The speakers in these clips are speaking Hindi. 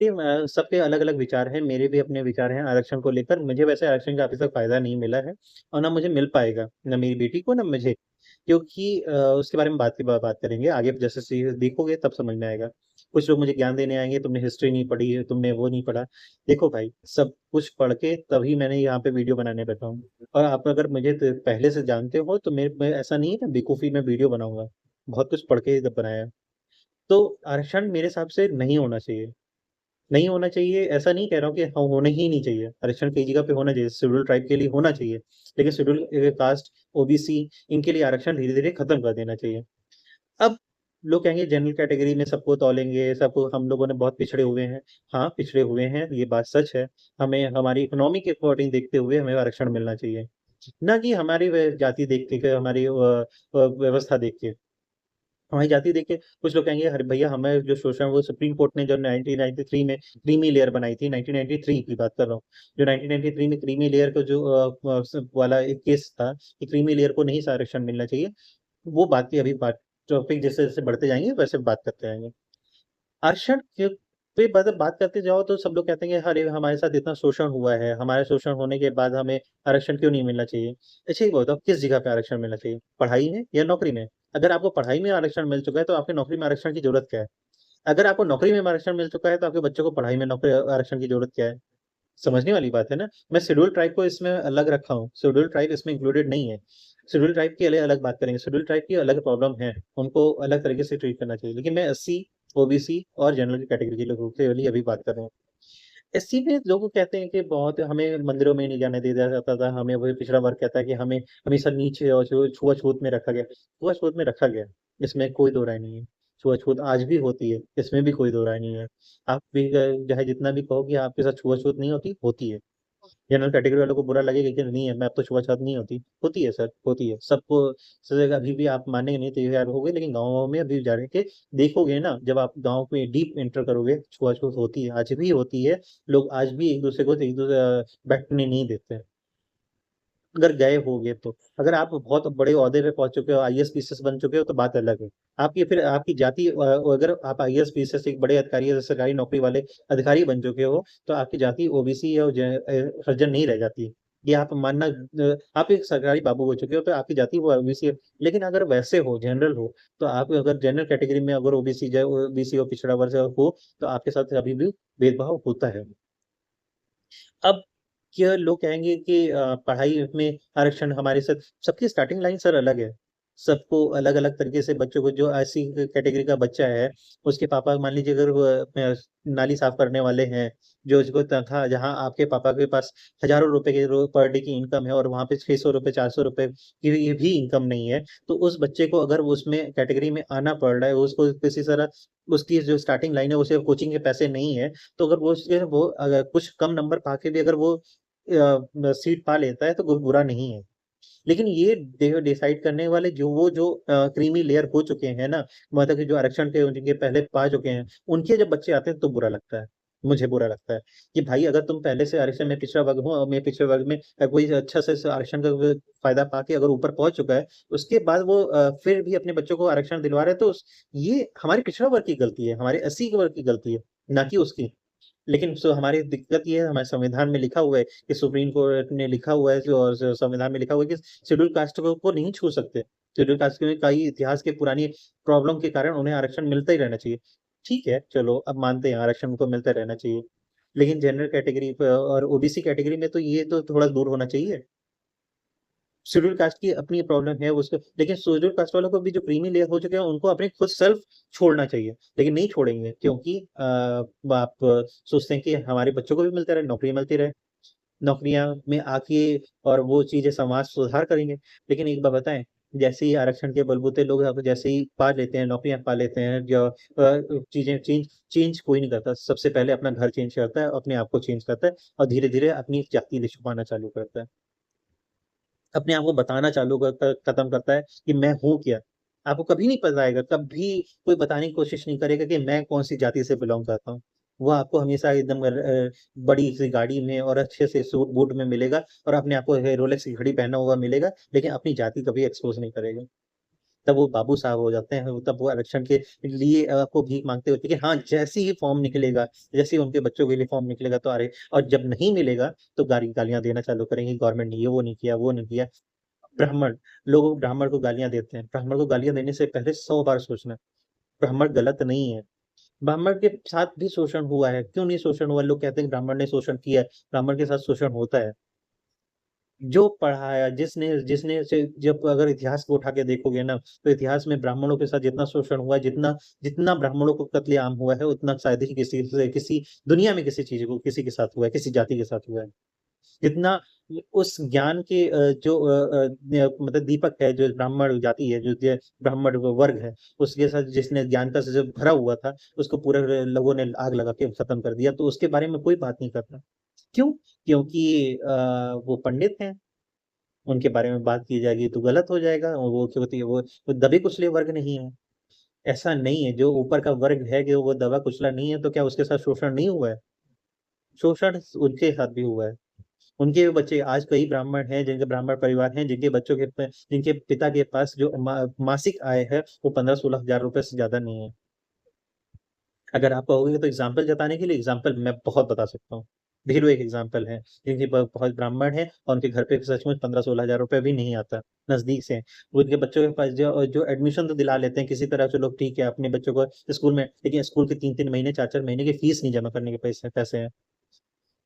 सबके अलग-अलग विचार हैं, मेरे भी अपने विचार हैं आरक्षण को लेकर। मुझे वैसे आरक्षण का अभी तक फ़ायदा नहीं मिला है और ना मुझे मिल पाएगा, ना मेरी बेटी को, ना मुझे। क्योंकि उसके बारे में बात करेंगे आगे जैसे सी देखोगे तब समझ में आएगा। कुछ लोग मुझे ज्ञान देने आएँगे, तुमने हिस्ट्री नहीं पढ़ी है, तुमने वो नहीं पढ़ा। देखो भाई, सब कुछ पढ़ के तभी मैंने यहाँ पे वीडियो बनाने बैठा हूँ और आप अगर मुझे त पहले से जानते हो तो मेरे में ऐसा नहीं है कि बेवकूफ़ी में वीडियो बनाऊँगा। बहुत कुछ पढ़ के ही तब बनाया है। तो आरक्षण मेरे हिसाब से नहीं होना चाहिए। नहीं होना चाहिए, ऐसा नहीं कह रहा हूँ कि हाँ, होना ही नहीं चाहिए। आरक्षण कई जगह पे होना चाहिए, शेड्यूल ट्राइब के लिए होना चाहिए। लेकिन शेड्यूल कास्ट, ओबीसी इनके लिए आरक्षण धीरे-धीरे खत्म कर देना चाहिए। अब लोग कहेंगे जनरल कैटेगरी में सबको तौलेंगे, सबको हम लोगों ने बहुत पिछड़े हुए हैं। हाँ, पिछड़े हुए हैं, ये बात सच है। हमें हमारी इकोनॉमी के अकॉर्डिंग देखते हुए हमें आरक्षण मिलना चाहिए। ना कि हमारी जाति देख के, हमारी व्यवस्था देख के। हमारी जाति देख के कुछ लोग कहेंगे अरे भैया हमें जो शोषण वो सुप्रीम कोर्ट ने जो 1993 में क्रीमी लेयर बनाई थी 1993 की बात कर रहा हूँ। जो 1993 में क्रीमी लेयर का जो वाला एक केस था कि क्रीमी लेयर को नहीं संरक्षण मिलना चाहिए। वो बात की अभी बात टॉपिक जैसे-जैसे बढ़ते जाएँगे वैसे बात करते जाएँगे। आरक्षण के पे बात करते जाओ तो सब लोग कहते हैं कि अरे हमारे साथ इतना शोषण हुआ है, हमारे शोषण होने के बाद हमें आरक्षण क्यों नहीं मिलना चाहिए? अच्छा ये बताओ किस जगह पे आरक्षण मिलना चाहिए? पढ़ाई में या नौकरी में? अगर आपको पढ़ाई में आरक्षण मिल चुका है तो आपकी नौकरी में आरक्षण की ज़रूरत क्या है? अगर आपको नौकरी में आरक्षण मिल चुका है तो आपके बच्चों को पढ़ाई में नौकरी आरक्षण की ज़रूरत क्या है? समझने वाली बात है ना? मैं शेड्यूल ट्राइब को इसमें अलग रखा हूँ, शेड्यूल ट्राइब इसमें इंक्लूडेड नहीं है। शेड्यूल ट्राइब की अलग बात करेंगे, शेड्यूल ट्राइब की अलग प्रॉब्लम है, उनको अलग तरीके से ट्रीट करना चाहिए। लेकिन मैं एससी, ओबीसी और जनरल की कैटेगरी के लोगों के लिए अभी बात कर रहा हूँ। एससी में लोग कहते हैं कि बहुत हमें मंदिरों में नहीं जाने दिया जाता था, हमें वही पिछड़ा वर्ग कहता है कि हमें हमेशा नीचे और छुआ-छूत में रखा गया। छुआ-छूत में रखा गया, इसमें कोई दो राय नहीं है। छुआ-छूत आज भी होती है, इसमें भी कोई दो राय नहीं है। आप भी चाहे जितना भी कहो कि आपके साथ छुआ-छूत नहीं होती, होती है। जनरल कैटेगरी वालों को बुरा लगेगा कि नहीं है, मैं अब तो छुआ-छूत नहीं होती। होती है सर, होती है। सबको सज़ा अभी भी आप मानेंगे नहीं तो तैयार होगे लेकिन गाँव-वाँव में अभी जा रहे के देखोगे ना, जब आप गाँव में डीप एंटर करोगे, छुआ-छूत होती है, आज भी होती है। लोग आज भी एक-दूसरे को बैठने नहीं देते हैं। अगर गए होगे तो। अगर आप बहुत बड़े ओहदे पे पहुँच चुके हो, आईएएस, पीसीएस बन चुके हो तो बात अलग है। आपकी फिर आपकी जाति अगर आप आईएएस, पीसीएस एक बड़े अधिकारी या सरकारी नौकरी वाले अधिकारी बन चुके हो, तो आपकी जाति ओबीसी या हरिजन नहीं रह जाती। ये आप मानना आप एक सरकारी बाबू हो चुके हो तो आपकी जाति वो ओबीसी है। लेकिन अगर वैसे हो, जनरल हो, तो आप अगर जनरल कैटेगरी में अगर ओबीसी और पिछड़ा वर्ग हो, तो आपके साथ अभी भी भेदभाव होता है। अब क्या लोग कहेंगे कि पढ़ाई में आरक्षण हमारे साथ सबकी स्टार्टिंग लाइन सर अलग है। सबको अलग-अलग तरीके से बच्चों को जो ऐसी कैटेगरी का बच्चा है, उसके पापा मान लीजिए अगर वो नाली साफ करने वाले हैं, जो उसको तनख़्वाह जहाँ आपके पापा के पास हज़ारों रुपए के पर डे की इनकम है और वहाँ पे ₹600 ₹400 की भी इनकम नहीं है, तो उस बच्चे को अगर उसमें कैटेगरी में आना पड़ रहा है, उसको किसी तरह उसकी जो स्टार्टिंग लाइन है, उसे कोचिंग के पैसे नहीं है, तो अगर वो अगर कुछ कम नंबर पाके भी अगर वो सीट पा लेता है तो कोई बुरा नहीं है। लेकिन ये डिसाइड करने वाले जो क्रीमी लेयर हो चुके हैं ना, मतलब कि जो आरक्षण के जिनके पहले पा चुके हैं, उनके जब बच्चे आते हैं तो बुरा लगता है। मुझे बुरा लगता है कि भाई अगर तुम पहले से आरक्षण में पिछड़ा वर्ग हो और मैं पिछड़े वर्ग में कोई अच्छा से आरक्षण का फ़ायदा पाके अगर ऊपर पहुँच चुका है, उसके बाद वो फिर भी अपने बच्चों को आरक्षण दिलवा रहे हैं तो ये हमारे पिछड़ा वर्ग की गलती है, हमारे एससी के वर्ग की गलती है, ना कि उसकी। लेकिन हमारी दिक्कत ये है हमारे संविधान में लिखा हुआ है कि सुप्रीम कोर्ट ने लिखा हुआ है जो संविधान में लिखा हुआ है कि शेड्यूल कास्ट को नहीं छू सकते। शेड्यूल कास्ट में कई इतिहास की पुरानी प्रॉब्लम के कारण उन्हें आरक्षण मिलता ही रहना चाहिए। ठीक है, चलो अब मानते हैं आरक्षण उनको मिलता रहना चाहिए। लेकिन जनरल कैटेगरी प और ओबीसी कैटेगरी में तो ये तो थोड़ा दूर होना चाहिए। शेड्यूल कास्ट की अपनी प्रॉब्लम है उसको लेकिन शेड्यूल कास्ट वालों को भी जो क्रीमी लेयर हो चुके हैं उनको अपने खुद सेल्फ छोड़ना चाहिए। लेकिन नहीं छोड़ेंगे क्योंकि आप सोचते हैं कि हमारे बच्चों को भी मिलता रहे, नौकरी मिलती रहे। नौकरियाँ में आके और वो चीज़ें समाज सुधार करेंगे। लेकिन एक बात बताएँ, जैसे ही आरक्षण के बलबूते लोग अब जैसे ही पा लेते हैं, नौकरियाँ पा लेते हैं चीज़ें चेंज चेंज कोई नहीं करता। सबसे पहले अपना घर चेंज करता है, अपने आप को चेंज करता है और धीरे-धीरे अपनी जाति छुपाना चालू करता है। अपने आप को बताना चालू खत्म करता है कि मैं हूँ क्या? आपको कभी नहीं पता आएगा, कभी कोई बताने की कोशिश नहीं करेगा कि मैं कौन-सी जाति से बिलॉन्ग करता हूँ। वो आपको हमेशा एकदम बड़ी-सी गाड़ी में और अच्छे से सूट-बूट में मिलेगा और अपने आप को रोलेक्स की घड़ी पहना हुआ मिलेगा, लेकिन अपनी जाति कभी एक्सपोज़ नहीं करेगा। तब वो बाबू साहब हो जाते हैं, तब वो आरक्षण के लिए आपको भीख माँगते होते हैं कि हाँ, जैसे ही फॉर्म निकलेगा, जैसे ही उनके बच्चों के लिए फॉर्म निकलेगा तो अरे और जब नहीं मिलेगा तो गालियाँ देना चालू करेंगे, गवर्नमेंट ने ये वो नहीं किया, वो नहीं किया। ब्राह्मण, लोग ब्राह्मण को गालियाँ देते हैं। ब्राह्मण को गालियाँ देने से पहले 100 बार सोचना। ब्राह्मण गलत नहीं है। ब्राह्मण के साथ भी शोषण हुआ है, क्यों नहीं शोषण हुआ? लोग कहते हैं कि ब्राह्मण ने शोषण किया है, ब्राह्मण के साथ शोषण होता है। जो पढ़ाया जिसने जिसने से जब अगर इतिहास को उठा के देखोगे ना, तो इतिहास में ब्राह्मणों के साथ जितना शोषण हुआ है, जितना जितना ब्राह्मणों को कत्लेआम हुआ है, उतना शायद ही किसी दुनिया में किसी चीज़ को किसी के साथ हुआ है, किसी जाति के साथ हुआ है। जितना उस ज्ञान के जो मतलब दीपक है, जो ब्राह्मण जाति है, जो ब्राह्मण वर्ग है, उसके साथ जिसने ज्ञान का जो भरा हुआ था, उसको पूरे लोगों ने आग लगा के खत्म कर दिया, तो उसके बारे में कोई बात नहीं करता। क्यों? क्योंकि वो पंडित हैं, उनके बारे में बात की जाएगी तो गलत हो जाएगा, और वो क्योंकि वो दबे कुचले वर्ग नहीं है। ऐसा नहीं है, जो ऊपर का वर्ग है कि वो दबा कुचला नहीं है, तो क्या उसके साथ शोषण नहीं हुआ है? शोषण उनके साथ भी हुआ है। उनके भी बच्चे आज कई ब्राह्मण हैं, जिनके ब्राह्मण परिवार हैं, जिनके बच्चों के जिनके पिता के पास जो मासिक आय है, वो 15-16 हज़ार रुपए से ज़्यादा नहीं है। अगर आप कहोगे तो एग्ज़ाम्पल जताने के लिए एग्ज़ाम्पल मैं बहुत बता सकता हूँ। ढेरों एक एग्ज़ाम्पल है, जिनके बहुत ब्राह्मण हैं और उनके घर पे सचमुच 15-16 हज़ार रुपए भी नहीं आता, नज़दीक से हैं। वो उनके बच्चों के पास जो जो एडमिशन तो दिला लेते हैं किसी तरह, चलो ठीक है, अपने बच्चों को स्कूल में, लेकिन स्कूल के 3-3 महीने, 4-4 महीने की फीस नहीं जमा करने के पैसे पैसे हैं।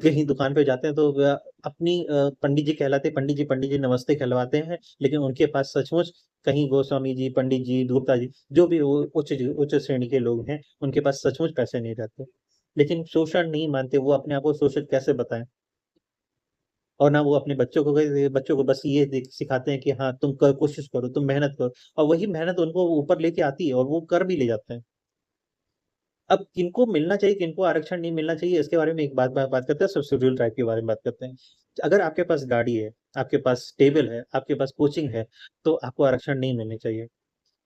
कहीं दुकान पे जाते हैं तो अपनी पंडित जी नमस्ते कहलवाते हैं, लेकिन उनके पास सचमुच कहीं गोस्वामी जी, पंडित जी, गुप्ता जी, जो भी वो उच्च श्रेणी के लोग हैं, उनके पास सचमुच पैसे नहीं रहते। लेकिन शोषण नहीं मानते, वो अपने आप को शोषित कैसे बताएँ? और ना वो अपने बच्चों को बस ये सिखाते हैं कि हाँ, तुम कोशिश करो, तुम मेहनत करो, और वही मेहनत उनको ऊपर लेके आती है और वो कर भी ले जाते हैं। अब किनको मिलना चाहिए, किनको आरक्षण नहीं मिलना चाहिए, इसके बारे में एक बात करते हैं, सब शेड्यूल ट्राइब के बारे में बात करते हैं। अगर आपके पास गाड़ी है, आपके पास टेबल है, आपके पास कोचिंग है, तो आपको आरक्षण नहीं मिलनी चाहिए।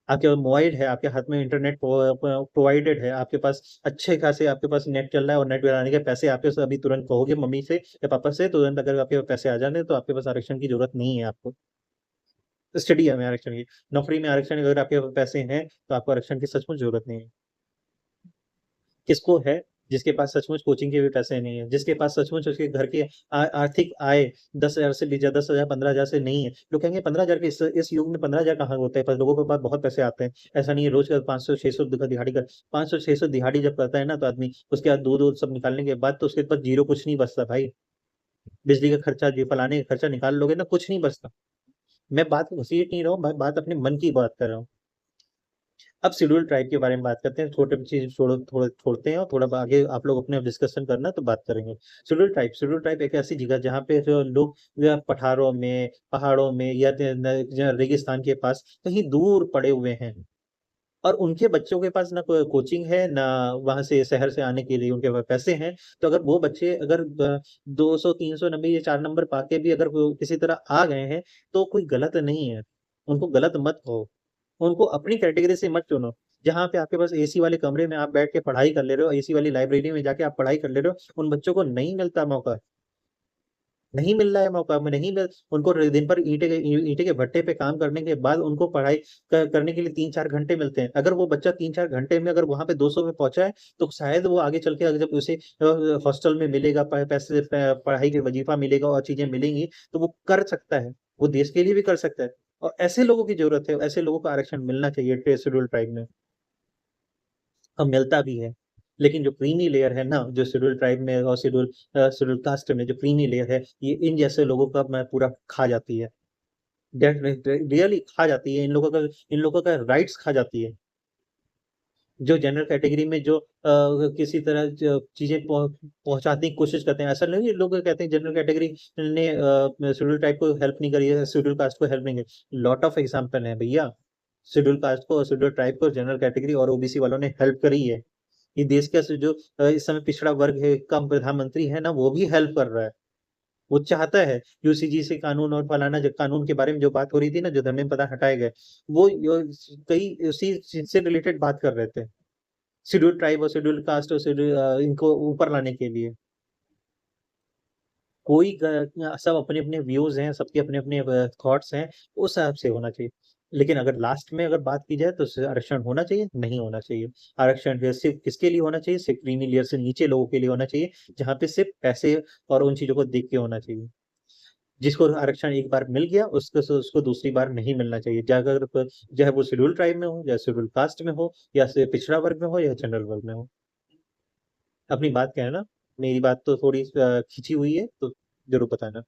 आपके पास मोबाइल है, आपके हाथ में इंटरनेट प्रोवाइडेड है, आपके पास अच्छे खासे आपके पास नेट चल रहा है और नेट चलाने के पैसे आपके पास, अभी तुरंत कहोगे मम्मी से या पापा से, तुरंत अगर आपके पास पैसे आ जाने, तो आपके पास आरक्षण की ज़रूरत नहीं है आपको। स्टडी में आरक्षण की, नौकरी में आरक्षण, अगर आपके पास पैसे हैं, तो आपको आरक्षण की सचमुच ज़रूरत नहीं है। किसको है? जिसके पास सचमुच कोचिंग के भी पैसे नहीं है, जिसके पास सचमुच उसके घर की आर्थिक आय 10,000 से 10,000 15,000 से नहीं है। लोग कहेंगे 15,000 के इस युग में 15,000 कहाँ होते हैं? पर लोगों के पास बहुत पैसे आते हैं। ऐसा नहीं है रोज़ का 500-600 का दिहाड़ी कर 500-600 दिहाड़ी जब करता है ना तो आदमी, उसके बाद दूध-वूध सब निकालने के बाद तो उसके पास ज़ीरो कुछ नहीं बचता भाई। बिजली का खर्चा, जी फलाने का खर्चा निकाल लोगे ना, कुछ नहीं बचता। मैं बात घसीट नहीं रहा हूँ, मैं बात अपने मन की बात कर रहा हूँ। अब शेड्यूल ट्राइब के बारे में बात करते हैं, छोटे चीज़ छोड़ते हैं और थोड़ा आगे आप लोग अपने डिस्कशन करना तो बात करेंगे। शेड्यूल ट्राइब एक ऐसी जगह जहाँ पे जो लोग या पठारों में, पहाड़ों में या रेगिस्तान के पास कहीं दूर पड़े हुए हैं, और उनके बच्चों के पास ना कोई कोचिंग है, ना वहाँ से शहर से आने के लिए उनके पास पैसे हैं। तो अगर वो बच्चे अगर 200-300 नंबर या 4 नंबर पाके भी अगर वो किसी तरह आ गए हैं, तो कोई गलत नहीं है। उनको गलत मत कहो। उनको अपनी कैटेगरी से मत चुनो। जहाँ पे आपके पास एसी वाले कमरे में आप बैठ के पढ़ाई कर ले रहे हो, एसी वाली लाइब्रेरी में जाके आप पढ़ाई कर ले रहे हो, उन बच्चों को नहीं मिलता मौका। नहीं मिल रहा है मौका, मैं नहीं मिल उनको दिन भर ईंटे के भट्टे पे काम करने के बाद उनको पढ़ाई करने के लिए 3-4 घंटे मिलते हैं। अगर वो बच्चा 3-4 घंटे में अगर वहाँ पे 200 पे पहुँचा है, तो शायद वो आगे चल के अगर जब उसे हॉस्टल में मिलेगा, पैसे पढ़ाई के वजीफा मिलेगा और चीज़ें मिलेंगी, तो वो कर सकता है। वो देश के लिए भी कर सकता है। और ऐसे लोगों की ज़रूरत है, ऐसे लोगों को आरक्षण मिलना चाहिए शेड्यूल ट्राइब में। और मिलता भी है। लेकिन जो क्रीमी लेयर है ना, जो शेड्यूल ट्राइब में और शेड्यूल कास्ट में जो क्रीमी लेयर है, ये इन जैसे लोगों का मैं पूरा खा जाती है। रियली खा जाती है, इन लोगों का राइट्स खा जाती है। जो जनरल कैटेगरी में जो किसी तरह चीज़ें पहुँचाने की कोशिश करते हैं। ऐसा नहीं है लोग कहते हैं जनरल कैटेगरी ने शेड्यूल ट्राइब को हेल्प नहीं करी है, शेड्यूल कास्ट को हेल्प नहीं करी। लॉट ऑफ एग्ज़ाम्पल हैं भैया। शेड्यूल कास्ट को और शेड्यूल ट्राइब को जनरल कैटेगरी और ओबीसी वालों ने हेल्प करी है। ये देश का जो इस समय पिछड़ा वर्ग है का प्रधानमंत्री है ना, वो भी हेल्प कर रहा है। वो चाहता है यूसीजी कानून और फलाना जो कानून के बारे में जो बात हो रही थी ना, जो धर्मेंद्र प्रधान हटाए गए, वो कई उसी चीज़ से रिलेटेड बात कर रहे थे। शेड्यूल ट्राइब और शेड्यूल कास्ट और इनको ऊपर लाने के लिए। कोई सब अपने-अपने व्यूज़ हैं, सबके अपने-अपने थॉट्स हैं, उस हिसाब से होना चाहिए। लेकिन अगर लास्ट में अगर बात की जाए तो आरक्षण होना चाहिए, नहीं होना चाहिए। आरक्षण जो है सिर्फ किसके लिए होना चाहिए? सिर्फ क्रीमी लेयर से नीचे लोगों के लिए होना चाहिए, जहाँ पे सिर्फ पैसे और उन चीजों को देख के होना चाहिए। जिसको आरक्षण एक बार मिल गया उसको उसको दूसरी बार नहीं मिलना चाहिए, चाहे वो शेड्यूल ट्राइब में हो या शेड्यूल कास्ट में हो या पिछड़ा वर्ग में हो या जनरल वर्ग में हो। अपनी बात क्या है ना, मेरी बात तो थोड़ी खिंची हुई है तो जरूर बताना।